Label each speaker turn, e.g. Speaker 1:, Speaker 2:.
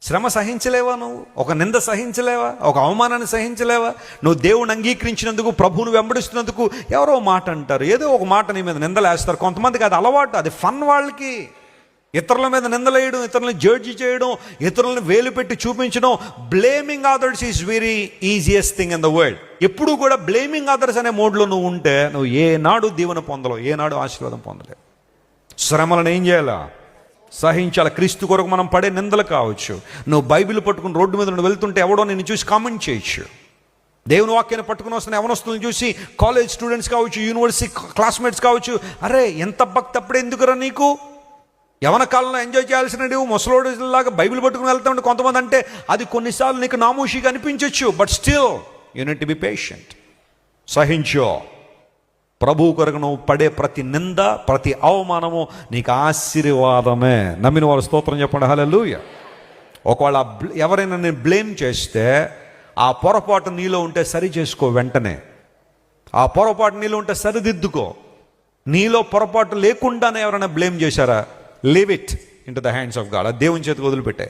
Speaker 1: శ్రమ సహించలేవా? నువ్వు ఒక నింద సహించలేవా? ఒక అవమానాన్ని సహించలేవా? నువ్వు దేవుని అంగీకరించినందుకు, ప్రభువును వెంబడిస్తున్నందుకు ఎవరో మాట అంటారు, ఏదో ఒక మాట నీ మీద నిందలేస్తారు. కొంతమందికి అది అలవాటు, అది ఫన్ వాళ్ళకి. ఇతరుల మీద నిందలేయడం, ఇతరులను జడ్జి చేయడం, ఇతరులను వేలు పెట్టి చూపించడం. Blaming others is very easiest thing in the world. ఎప్పుడు కూడా బ్లేమింగ్ అదర్స్ అనే మోడ్లో నువ్వు ఉంటే నువ్వు ఏనాడు దీవెన పొందలేవు, ఏనాడు ఆశీర్వాదం పొందలేవు. శ్రమలను ఏం చేయాలా? సహించాలి. క్రీస్తు కొరకు మనం పడే నిందలు కావచ్చు. నువ్వు బైబిల్ పట్టుకుని రోడ్డు మీద నువ్వు వెళ్తుంటే ఎవడో నిన్ను చూసి కామెంట్ చేయొచ్చు. దేవుని వాక్యాన్ని పట్టుకుని వస్తున్న ఎవరొస్తున్న చూసి కాలేజ్ స్టూడెంట్స్ కావచ్చు, యూనివర్సిటీ క్లాస్మేట్స్ కావచ్చు, అరే ఎంత భక్తి అప్పుడే ఎందుకురా నీకు, యవన కాలంలో ఎంజాయ్ చేయాల్సిన నువ్వు ముసలోడిలాగా బైబిల్ పట్టుకుని వెళ్తా ఉంటే కొంతమంది అంటే అది కొన్నిసార్లు నీకు నామోషిగా అనిపించవచ్చు. But still you need to be patient. సహించో. ప్రభువు కొరకు నువ్వు పడే ప్రతి నింద, ప్రతి అవమానము నీకు ఆశీర్వాదమే. నమ్మిన వారు స్తోత్రం చెప్పండి. హల్లెలూయా. ఒకవేళ ఎవరైనా నేను బ్లేమ్ చేస్తే ఆ పొరపాటు నీలో ఉంటే సరి చేసుకో వెంటనే. ఆ పొరపాటు నీలో ఉంటే సరిదిద్దుకో. నీలో పొరపాటు లేకుండానే ఎవరైనా బ్లేమ్ చేశారా, leave it in to the hands of God. దేవుని చేతికి వదిలిపెట్టే.